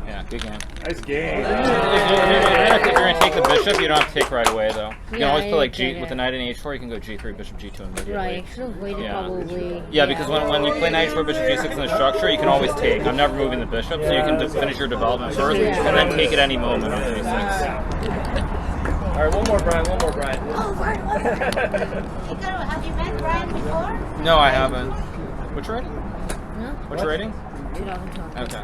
Yeah, good game. Nice game. If you're going to take the bishop, you don't have to take right away, though. You can always Yeah, play like yeah, G with the knight in H4, you can go G3, bishop G2 immediately. Right, I should have waited probably. Yeah, because when you play knight H4, bishop G6 in the structure, you can always take. I'm never moving the bishop, so you can finish your development first, and then take it any moment on G6. Alright, one more, Bryan. One more, Bryan. Oh, Hikaru, have you met Bryan before? No, I haven't. Which rating? No? Which rating? 2012. Okay.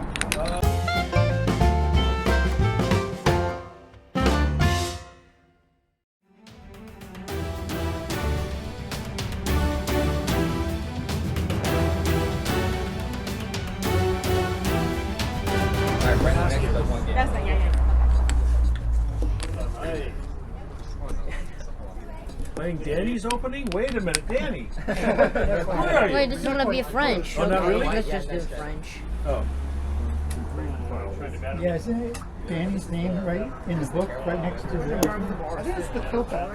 Alright, Bryan next does one game. That's not, yeah. Playing Danny's opening? Wait a minute, Danny. Where are you? Wait, this is gonna be a French. Oh, not Okay, really? let's just do French. Oh. Yeah, isn't it Danny's name right in the book, right next to the opening? I think it's the Copa.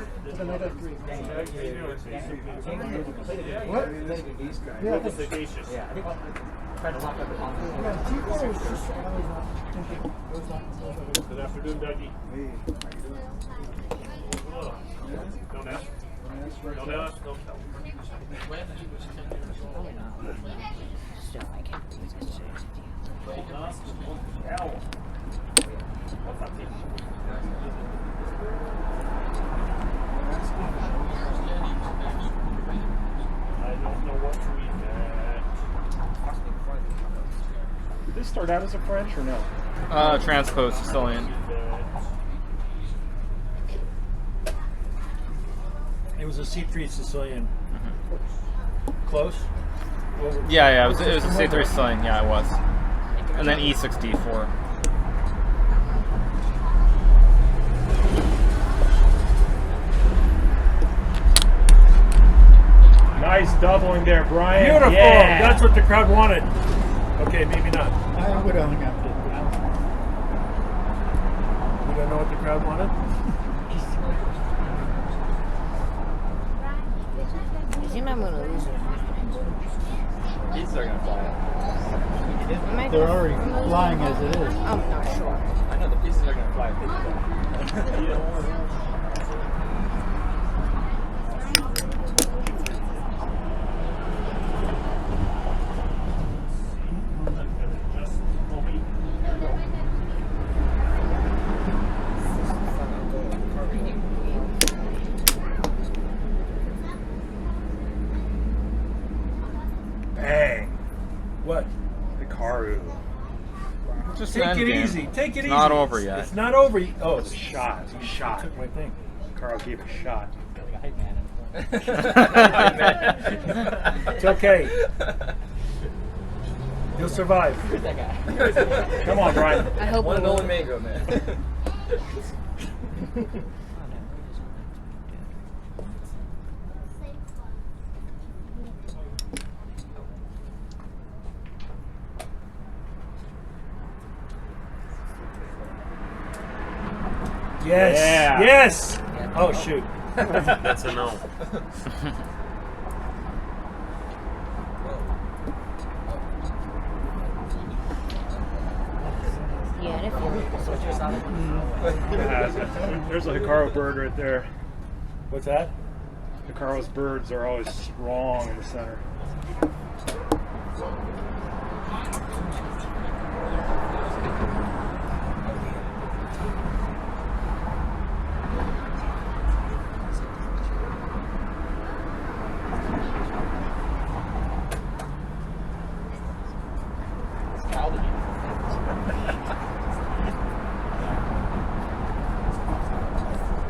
What? Yeah, I think try to lock up the conflict. Good afternoon, Dougie. Don't ask. Don't ask. Don't tell. Still, I can't believe this. I don't know what to read that. Did this start out as a French or no? Transpose Sicilian. It was a C3 Sicilian. Close? Yeah, it was a C3 Sicilian. Yeah, it was. And then E6 D4. Nice doubling there, Bryan. Beautiful. Yeah. That's what the crowd wanted. Okay, maybe not. I would have hung up. We don't know what the crowd wanted. I think I'm gonna lose it. Pieces are gonna fly. Am I They're gonna already lose it? flying as it is. I'm not sure. I know the pieces are gonna fly if they do that. Bang. What? Hikaru. Just Take an it endgame. easy. Take it easy. Not over yet. It's not over. Oh, It's a shot. He shot. took my thing. Hikaru gave a shot. It's okay. You'll survive. Who's that guy? Come on, Bryan. I hope One we Nolan will. Mango, man. Yes. Yeah. Yes. Oh shoot. That's a no. Yeah, if There's a Hikaru bird right there. What's that? Hikaru's birds are always strong in the center.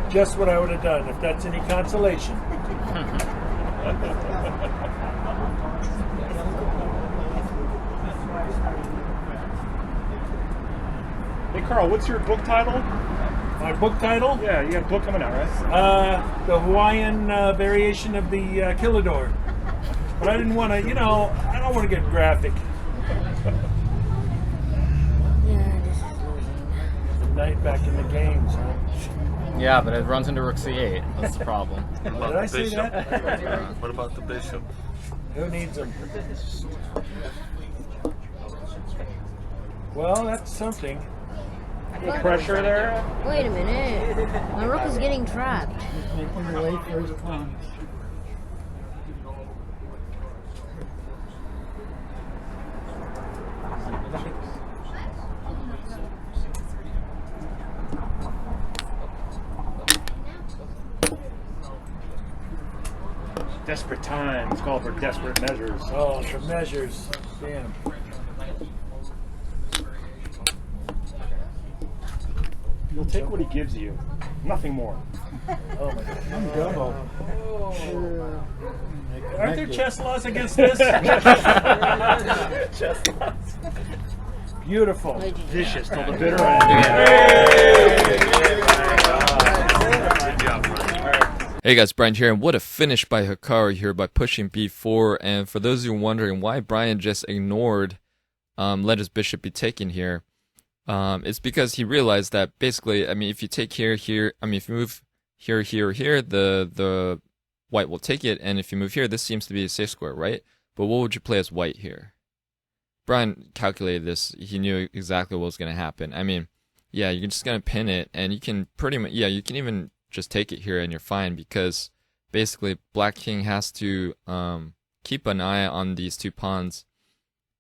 Just what I would have done, if that's any consolation. Hey, Carl, what's your book title? My book title? Yeah, you got a book coming out, right? The Hawaiian variation of the Killador. But I didn't want to, I don't want to get graphic. Yeah, this is losing. Night back in the games, huh? Yeah, but it runs into Rook C8. That's the problem. Did I say that? What about the bishop? Who needs them? Well, that's something. Pressure there. Wait a minute. My rook is getting trapped. He's making the way for his pawn. Desperate times call for desperate measures. Oh, the measures. Damn. You'll take what he gives you, nothing more. Oh my God. I'm double. Aren't there chess laws against this? Beautiful. Wait, did you- Vicious till the bitter end. Hey guys, Bryan here, and what a finish by Hikaru here by pushing b4. And for those of you wondering why Bryan just ignored let his bishop be taken here, it's because he realized that basically, I mean, if you take here, here, I mean, if you move here, here, here, the white will take it, and if you move here, this seems to be a safe square, right? But what would you play as white here? Bryan calculated this. He knew exactly what was going to happen. I mean, yeah, you're just going to pin it, and you can pretty much, yeah, you can even just take it here and you're fine, because basically Black King has to keep an eye on these two pawns,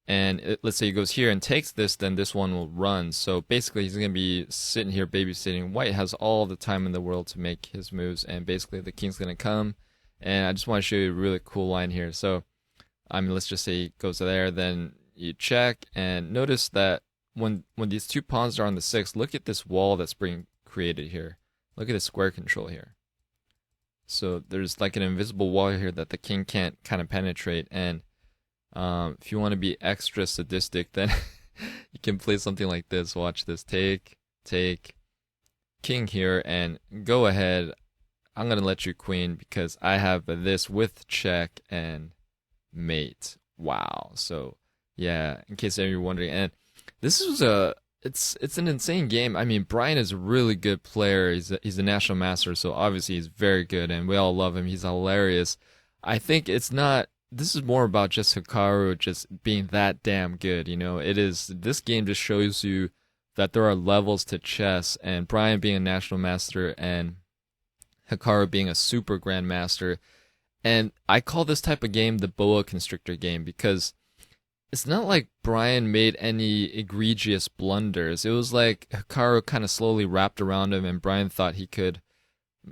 and let's say he goes here and takes this, then this one will run. So basically he's going to be sitting here babysitting. White has all the time in the world to make his moves, and basically the king's going to come. And I just want to show you a really cool line here. So I mean, let's just say he goes there, then you check, and notice that when these two pawns are on the 6, look at this wall that's being created here. Look at the square control here. So there's like an invisible wall here that the king can't kind of penetrate. And if you want to be extra sadistic, then you can play something like this. Watch this. Take, king here, and go ahead. I'm going to let you queen because I have this with check and mate. Wow. So yeah, in case you're wondering. And this was it's an insane game. I mean, Bryan is a really good player. He's a national master, so obviously he's very good, and we all love him. He's hilarious. I think it's not. This is more about just Hikaru just being that damn good. You know, it is. This game just shows you that there are levels to chess, and Bryan being a national master and Hikaru being a super grandmaster. And I call this type of game the boa constrictor game because it's not like Bryan made any egregious blunders. It was like Hikaru kind of slowly wrapped around him, and Bryan thought he could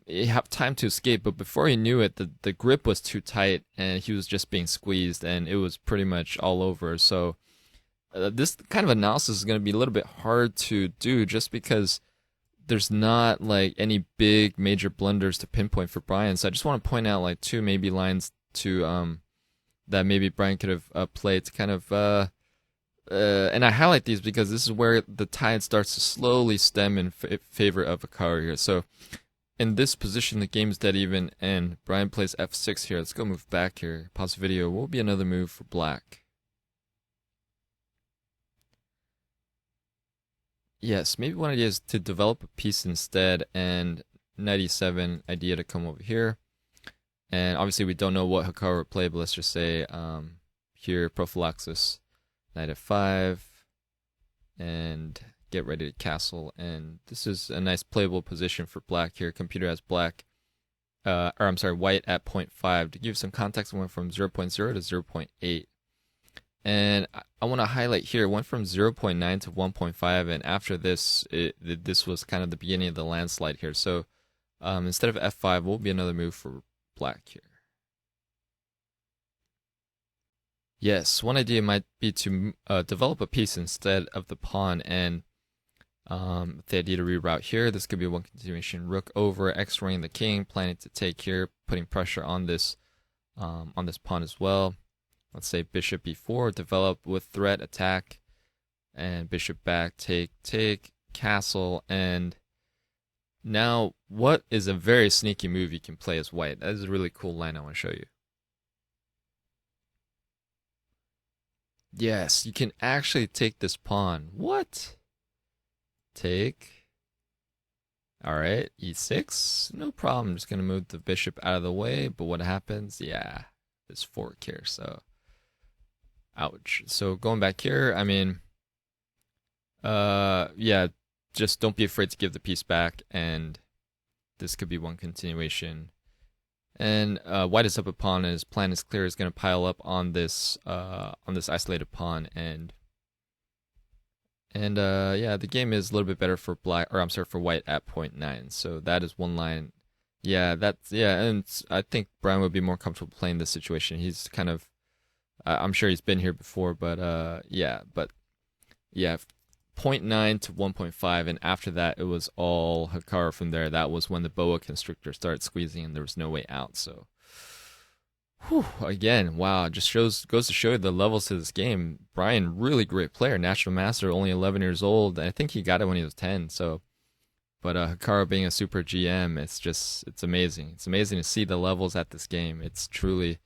have time to escape. But before he knew it, the grip was too tight, and he was just being squeezed, and it was pretty much all over. So this kind of analysis is going to be a little bit hard to do just because there's not like any big major blunders to pinpoint for Bryan. So I just want to point out like two maybe lines to that maybe Bryan could have played to kind of, and I highlight these because this is where the tide starts to slowly stem in favor of Hikaru here. So in this position, the game's dead even, and Bryan plays f6 here. Let's go move back here. Pause the video. What will be another move for Black? Yes, maybe one idea is to develop a piece instead, and knight e7 idea to come over here. And obviously we don't know what Hikaru would play, but let's just say here, prophylaxis, knight f5, and get ready to castle. And this is a nice playable position for Black here. Computer has Black, or I'm sorry, White at 0.5. To give you some context, it went from 0.0 to 0.8. And I want to highlight here, it went from 0.9 to 1.5, and after this, this was kind of the beginning of the landslide here. So instead of f5, what will be another move for Black here? Yes, one idea might be to develop a piece instead of the pawn, and the idea to reroute here. This could be one continuation: rook over, x-raying the king, planning to take here, putting pressure on this pawn as well. Let's say bishop b4, develop with threat, attack, and bishop back, take, castle. And now, what is a very sneaky move you can play as White? That is a really cool line I want to show you. Yes, you can actually take this pawn. What? Take. Alright, e6. No problem. I'm just going to move the bishop out of the way. But what happens? Yeah, this fork here. So, ouch. So going back here, I mean, Yeah, just don't be afraid to give the piece back, and this could be one continuation. And white is up a pawn, and his plan is clear. He's going to pile up on this isolated pawn, and yeah, the game is a little bit better for black, or I'm sorry, for white at .9. So that is one line. Yeah, and I think Bryan would be more comfortable playing this situation. He's kind of, I'm sure he's been here before, but yeah, 0.9 to 1.5, and after that it was all Hikaru from there. That was when the boa constrictor started squeezing and there was no way out. So again, wow, it just goes to show you the levels to this game. Bryan, really great player, national master, only 11 years old. I think he got it when he was 10. So, but Hikaru being a super GM, it's amazing. It's amazing to see the levels at this game. It's truly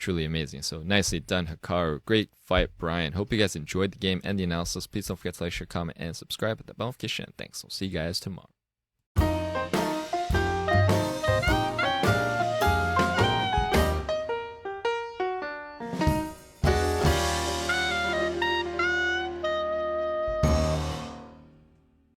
amazing. So nicely done, Hikaru. Great fight, Bryan. Hope you guys enjoyed the game and the analysis. Please don't forget to like, share, comment, and subscribe. Hit that bell notification. Thanks. I'll see you guys tomorrow.